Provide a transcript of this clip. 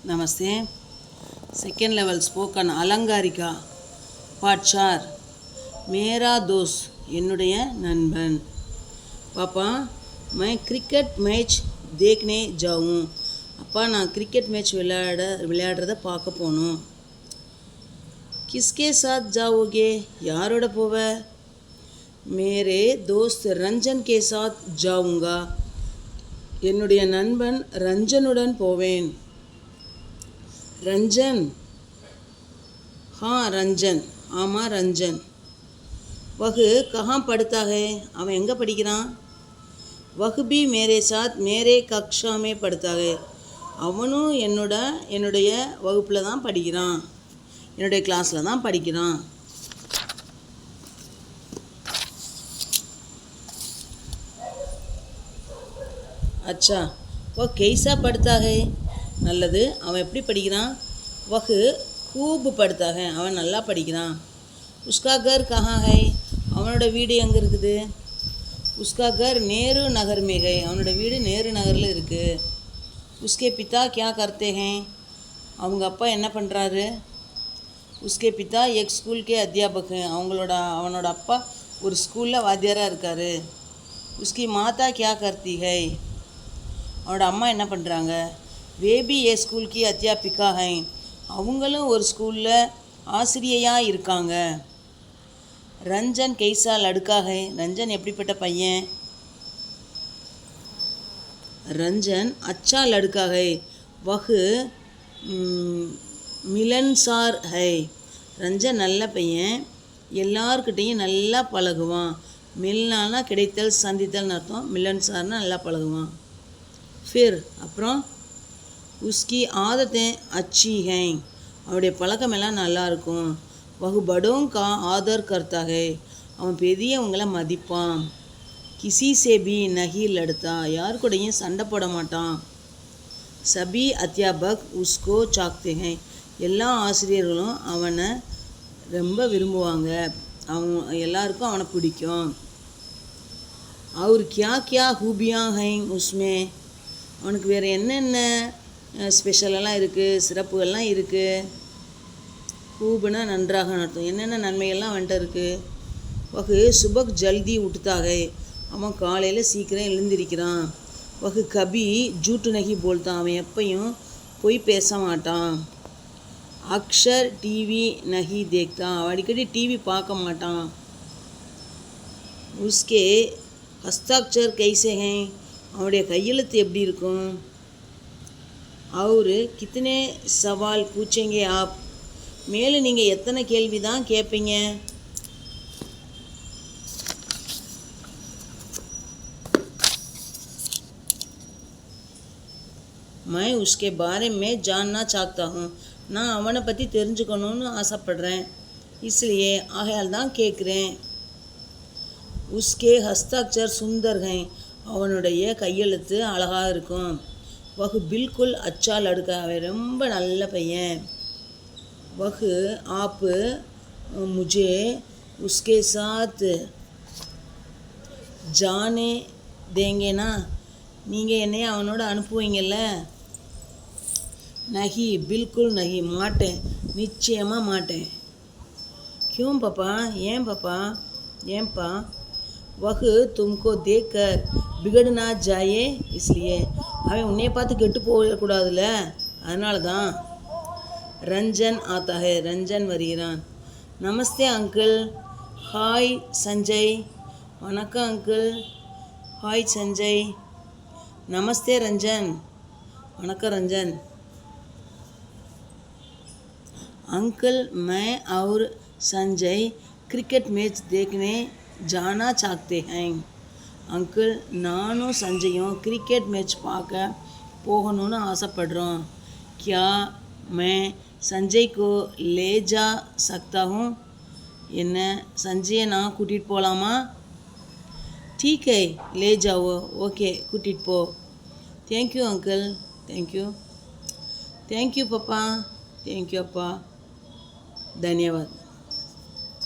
नमस्ते। Second level spoken अलंगारिका part 4 मेरा दोस्त என்னுடைய நண்பன் पापा मैं क्रिकेट मैच देखने जाऊँ அப்பா நான் கிரிக்கெட் மேட்ச் விளையாடுறத பார்க்க போகணும் किसके साथ जाओगे யாரோட போவ मेरे दोस्त रंजन के साथ जाऊँगा என்னுடைய நண்பன் ரஞ்சனுடன் போவேன் रंजन हाँ रंजन आमा रंजन वह कहाँ पढ़ता है அவன் எங்கே படிக்கிறான் वह भी मेरे साथ मेरे कक्षा में पढ़ता है அவனும் என்னுடைய வகுப்பில் தான் படிக்கிறான் என்னுடைய கிளாஸில் தான் படிக்கிறான் अच्छा वह कैसा पढ़ता है நல்லது அவன் எப்படி படிக்கிறான் वह खूब पढ़ता है அவன் நல்லா படிக்கிறான் उसका घर कहाँ है அவனோட வீடு எங்கே இருக்குது उसका घर नेहरू नगर में है அவனோட வீடு நேரு நகரில் இருக்குது उसके पिता क्या करते हैं அவங்க அப்பா என்ன பண்ணுறாரு उसके पिता एक स्कूल के अध्यापक हैं அவனோட அப்பா ஒரு ஸ்கூலில் வாத்தியாராக இருக்கார் उसकी माता क्या करती है அவனோட அம்மா என்ன பண்ணுறாங்க वे भी ये स्कूल की अध्यापिका हैं அவங்களும் ஒரு ஸ்கூலில் ஆசிரியையாக இருக்காங்க ரஞ்சன் कैसा लड़का है ரஞ்சன் எப்படிப்பட்ட பையன் रंजन अच्छा लड़का है वह मिलनसार है रंजन நல்ல பையன் எல்லார்கிட்டையும் நல்லா பழகுவான் மில்னானா கிடைத்தல் சந்தித்தல்னு அர்த்தம் மிலன்சார்னா நல்லா பழகுவான் फिर அப்புறம் उसकी आदतें अच्छी हैं அவனுடைய பழக்கம் எல்லாம் நல்லா இருக்கும் वह बड़ों का आदर करता है அவன் பெரியவங்களை மதிப்பான் किसी से भी नहीं लड़ता யார் கூடயும் சண்டை போட மாட்டான் सभी अध्यापक उसको चाहते हैं எல்லா ஆசிரியர்களும் அவனை ரொம்ப விரும்புவாங்க அவங்க எல்லாருக்கும் அவனை பிடிக்கும் और क्या क्या खूबियाँ हैं उसमें அவனுக்கு வேறு என்னென்ன ஸ்பெஷலெல்லாம் இருக்குது சிறப்புகள்லாம் இருக்குது खूबனா நன்றாக அர்த்தம் என்னென்ன நன்மைகள்லாம் அவன்கிட்ட இருக்குது வகு சுபக் ஜல்தி உட்டுத்தாக அவன் காலையில் சீக்கிரம் எழுந்திருக்கிறான் வகு கபி ஜூட்டு நகி போல்தான் அவன் எப்பையும் பொய் பேச மாட்டான் அக்ஷர் டிவி நகி தேக்தான் அவன் அடிக்கடி டிவி பார்க்க மாட்டான் உஸ்கே ஹஸ்தாக்ஷர் கைசே ஹே அவனுடைய கையெழுத்து எப்படி இருக்கும் அவர் கித்தனை சவால் பூச்சேங்க ஆப் மேலும் நீங்கள் எத்தனை கேள்வி தான் கேட்பீங்க मैं उसके बारे में जानना चाहता हूँ நான் அவனை பற்றி தெரிஞ்சுக்கணும்னு ஆசைப்படுறேன் इसलिए ஆகையால் தான் கேட்குறேன் उसके हस्ताक्षर सुंदर हैं அவனுடைய கையெழுத்து அழகாக இருக்கும் वह बिल्कुल अच्छा लड़का அவன் ரொம்ப நல்ல பையன் वह आप मुझे उसके साथ जाने देंगे ना நீங்கள் என்னைய அவனோட அனுப்புவீங்கள்ல நஹி பில்குல் நஹி மாட்டேன் நிச்சயமாக மாட்டேன் क्यों पापा ஏன் பாப்பா ஏன்பா वह तुमको देखकर बिगड़ ना जाए इसलिए அவன் உன்னைய பார்த்து கெட்டு போகக்கூடாதுல்ல அதனால தான் ரஞ்சன் ஆத்தா ஹே ரஞ்சன் வருகிறான் நமஸ்தே அங்கிள் ஹாய் சஞ்சய் வணக்கம் அங்கிள் ஹாய் சஞ்சய் नमस्ते रंजन वणक्कम रंजन अंकल मैं और संजय क्रिकेट मैच देखने जाना चाहते हैं अंकल நானும் சஞ்சயும் கிரிக்கெட் மேட்ச் பார்க்க போகணும்னு ஆசைப்படுறோம் क्या मैं संजय को ले जा सकता हूँ என்ன சஞ்சயை நான் கூட்டிகிட்டு போகலாமா ठीक है ले जाओ ओके கூட்டிகிட்டு போ thank you uncle thank you पापा थैंक यू अप्पा धन्यवाद